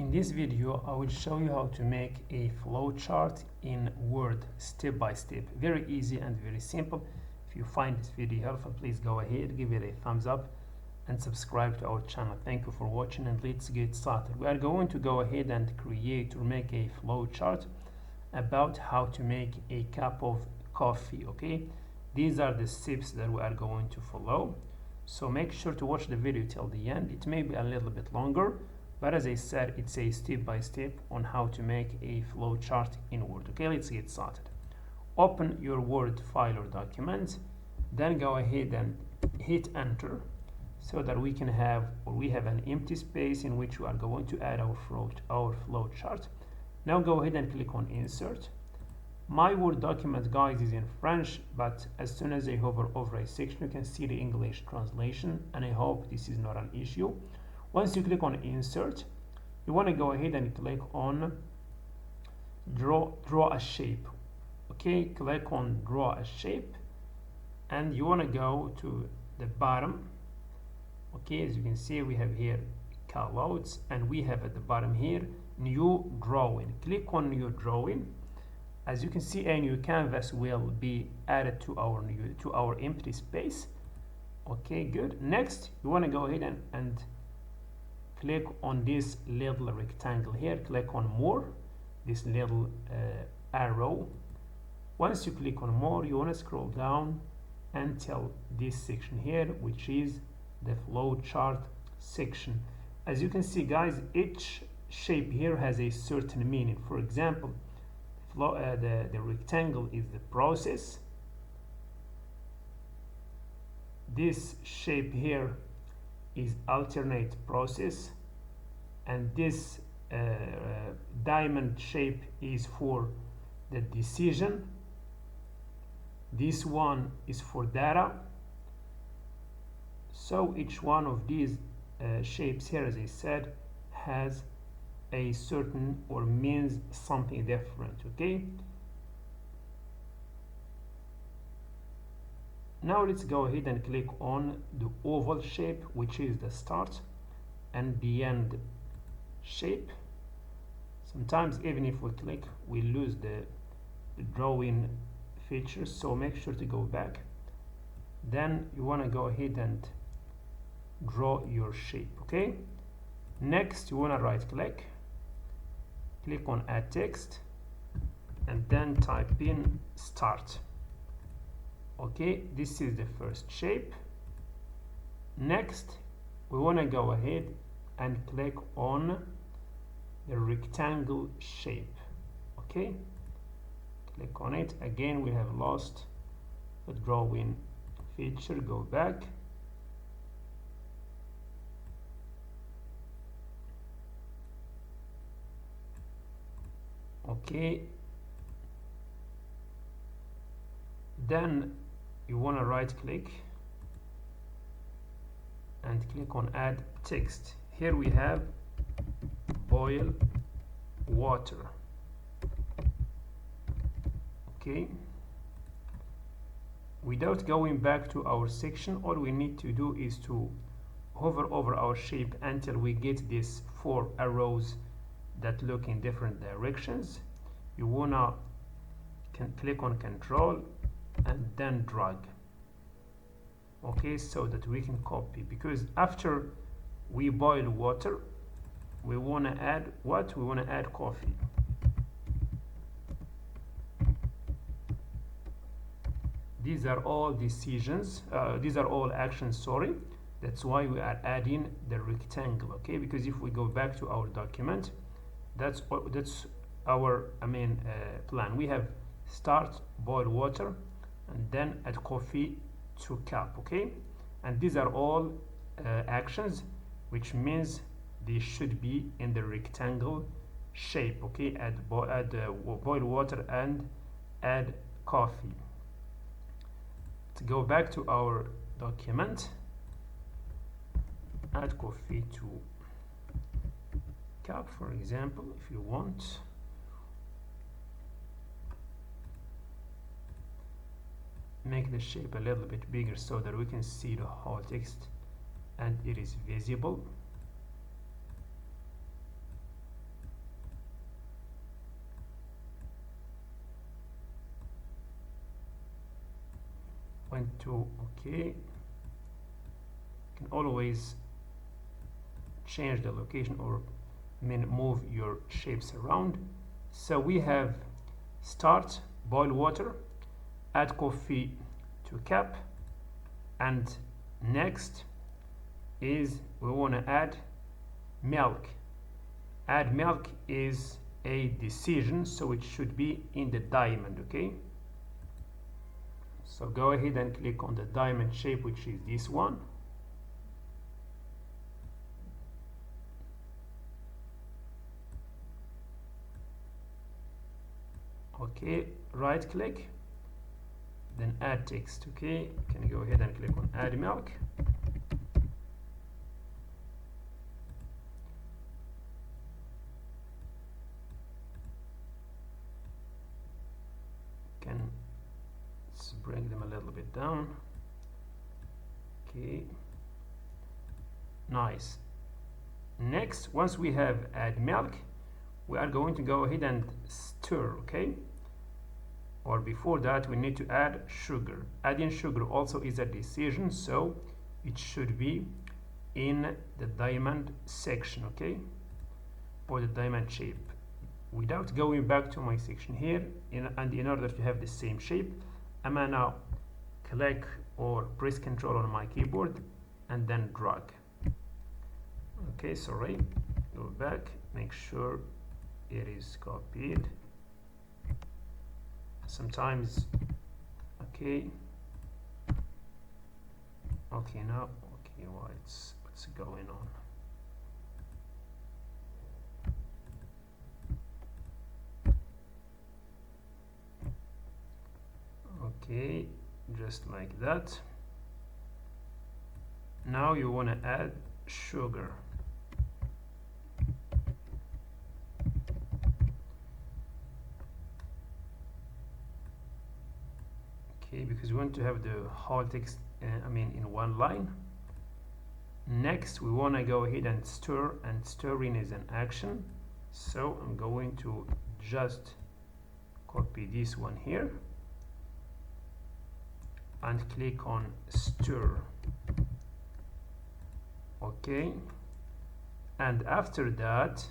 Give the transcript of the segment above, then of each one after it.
In this video, I will show you how to make a flowchart in Word step by step. Very easy and very simple. If you find this video helpful, please go ahead, give it a thumbs up and subscribe to our channel. Thank you for watching and let's get started. We are going to go ahead and create or make a flowchart about how to make a cup of coffee. Okay, these are the steps that we are going to follow. So make sure to watch the video till the end. It may be a little bit longer, but as I said, it's a step-by-step on how to make a flowchart in Word. Okay, let's get started. Open your Word file or document, then go ahead and hit enter so that we can have, or we have an empty space in which we are going to add our flowchart. Now go ahead and click on insert. My Word document, guys, is in French, but as soon as I hover over a section, you can see the English translation, and I hope this is not an issue. Once you click on insert, you want to go ahead and click on draw a shape. Okay, click on draw a shape, and you want to go to the bottom. Okay, as you can see, we have here callouts, and we have at the bottom here new drawing. Click on new drawing. As you can see, a new canvas will be added to our empty space. Okay, good. Next, you want to go ahead and click on this little rectangle here. Click on more, this little arrow. Once you click on more, you want to scroll down until this section here, which is the flowchart section. As you can see, guys, each shape here has a certain meaning. For example, the rectangle is the process. This shape here is alternate process, and this diamond shape is for the decision. This one is for data. So each one of these shapes here, as I said, has a certain or means something different. Okay, now let's go ahead and click on the oval shape, which is the start and the end shape. Sometimes even if we click, we lose the drawing features, so make sure to go back. Then you want to go ahead and draw your shape. Okay, next you want to right click, click on add text, and then type in start. Okay, this is the first shape. Next, we want to go ahead and click on the rectangle shape. Okay, click on it. Again, we have lost the drawing feature. Go back. Okay, then you want to right click and click on add text. Here we have boil water. Okay, without going back to our section, all we need to do is to hover over our shape until we get these 4 arrows that look in different directions. You wanna click on control and then drag. Okay, so that we can copy, because after we boil water, we want to add what? We want to add coffee. These are all decisions, these are all actions, sorry. That's why we are adding the rectangle. Okay, because if we go back to our document, that's our plan. We have start, boil water, and then add coffee to cup. Okay, and these are all actions, which means they should be in the rectangle shape. Okay, add boil water and add coffee. To go back to our document, add coffee to cup, for example, if you want. Make the shape a little bit bigger so that we can see the whole text and it is visible. 0.2. Okay, you can always change the location or move your shapes around. So we have start, boil water, add coffee to cup, and next is we want to add milk. Add milk is a decision, so it should be in the diamond. Okay, so go ahead and click on the diamond shape, which is this one. Okay, right click, then add text. Okay, you can go ahead and click on add milk. Let's bring them a little bit down. Okay, nice. Next, once we have add milk, we are going to go ahead and stir. Okay, or before that we need to add sugar. Adding sugar also is a decision, so it should be in the diamond section. Okay, or the diamond shape. Without going back to my section here, in order to have the same shape, I'm gonna now click or press Ctrl on my keyboard and then drag. Okay, sorry, go back, make sure it is copied. Sometimes, okay, now, okay, what's going on? Okay, just like that. Now you want to add sugar. Okay, because we want to have the whole text in one line. Next we want to go ahead and stir, and stirring is an action, so I'm going to just copy this one here and click on stir. Okay, and after that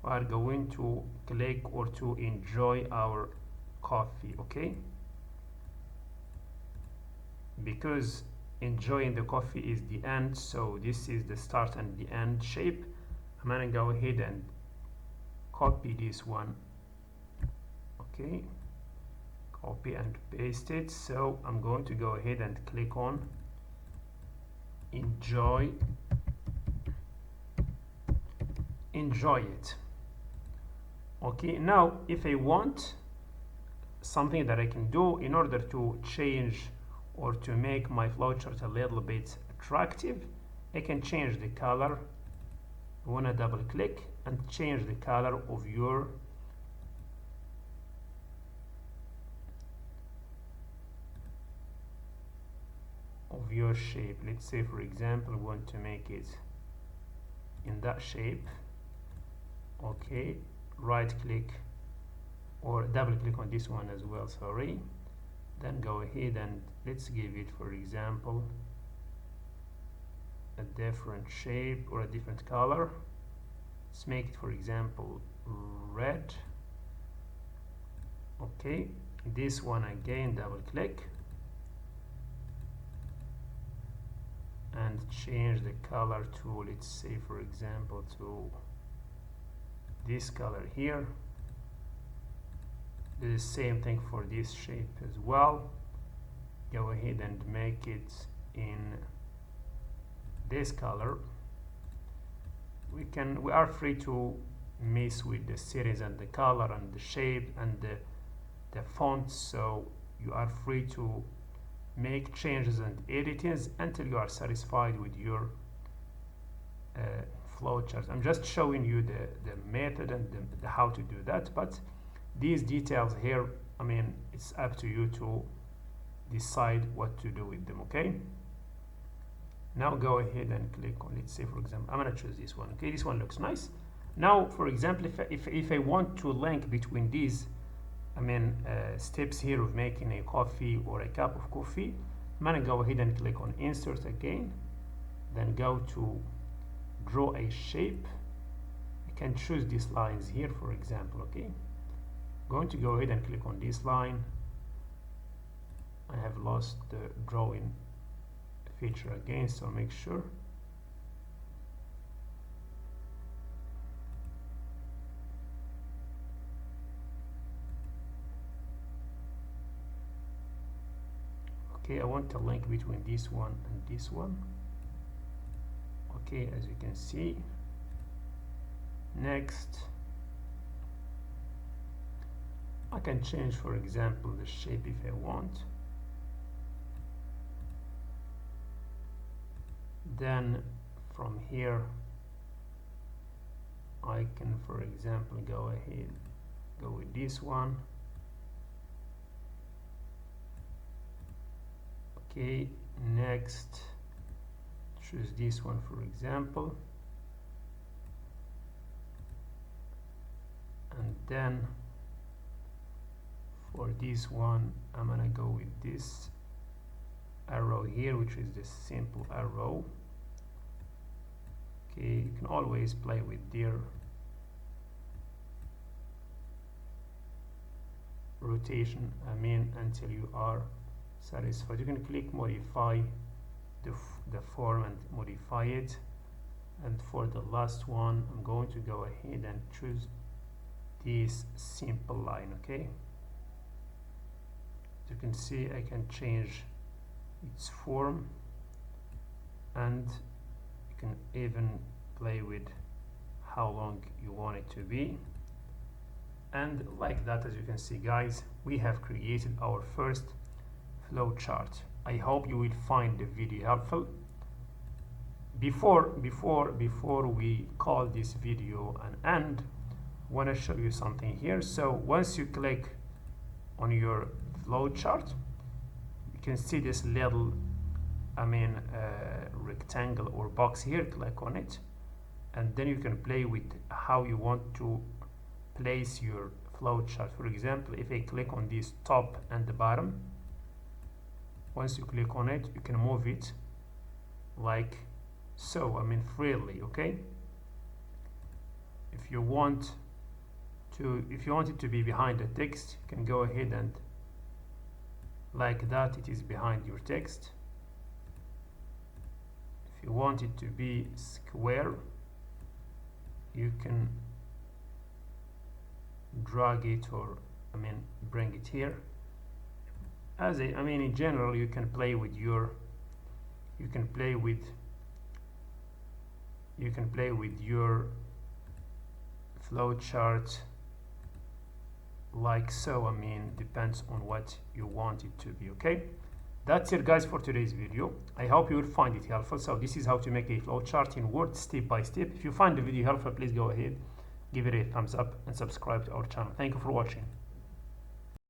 we are going to click or to enjoy our coffee. Okay, because enjoying the coffee is the end, so this is the start and the end shape. I'm gonna go ahead and copy this one. Okay, copy and paste it. So I'm going to go ahead and click on enjoy it. Okay, now if I want something that I can do in order to change or to make my flowchart a little bit attractive, I can change the color. I want to double click and change the color of your shape. Let's say, for example, we want to make it in that shape. Okay, right click or double click on this one as well, sorry, then go ahead and let's give it, for example, a different shape or a different color. Let's make it, for example, red. Okay, this one again, double click and change the color to, let's say, for example, to this color here. Do the same thing for this shape as well. Go ahead and make it in this color. We are free to mess with the settings and the color and the shape and the font, so you are free to make changes and editings until you are satisfied with your flowchart. I'm just showing you the method and the how to do that, but these details here, I mean, it's up to you to decide what to do with them. Okay, now go ahead and click on, let's say, for example, I'm going to choose this one. Okay, this one looks nice. Now, for example, if I want to link between these steps here of making a coffee or a cup of coffee, I'm gonna go ahead and click on insert again, then go to draw a shape. You can choose these lines here, for example. Okay, going to go ahead and click on this line. I have lost the drawing feature again, so make sure. Okay, I want a link between this one and this one. Okay, as you can see. Next, I can change, for example, the shape if I want. Then from here I can, for example, go with this one. Okay, next choose this one, for example, and then for this one I'm gonna go with this arrow here, which is the simple arrow. Okay, you can always play with their rotation, until you are satisfied. You can click modify the form and modify it. And for the last one, I'm going to go ahead and choose this simple line. Okay, as you can see, I can change its form, and you can even play with how long you want it to be. And like that, as you can see, guys, we have created our first flow chart. I hope you will find the video helpful. Before we call this video an end, I want to show you something here. So once you click on your flow chart, you can see this little rectangle or box here. Click on it, and then you can play with how you want to place your flow chart. For example, if I click on this top and the bottom, once you click on it, you can move it like so, freely. Okay, if you want it to be behind the text, you can go ahead and like that, it is behind your text. If you want it to be square, you can drag it, or bring it here. In general, you can play with your flow chart like so. Depends on what you want it to be. Okay, that's it, guys, for today's video. I hope you will find it helpful. So this is how to make a flow chart in Word, step by step. If you find the video helpful, please go ahead, give it a thumbs up and subscribe to our channel. Thank you for watching.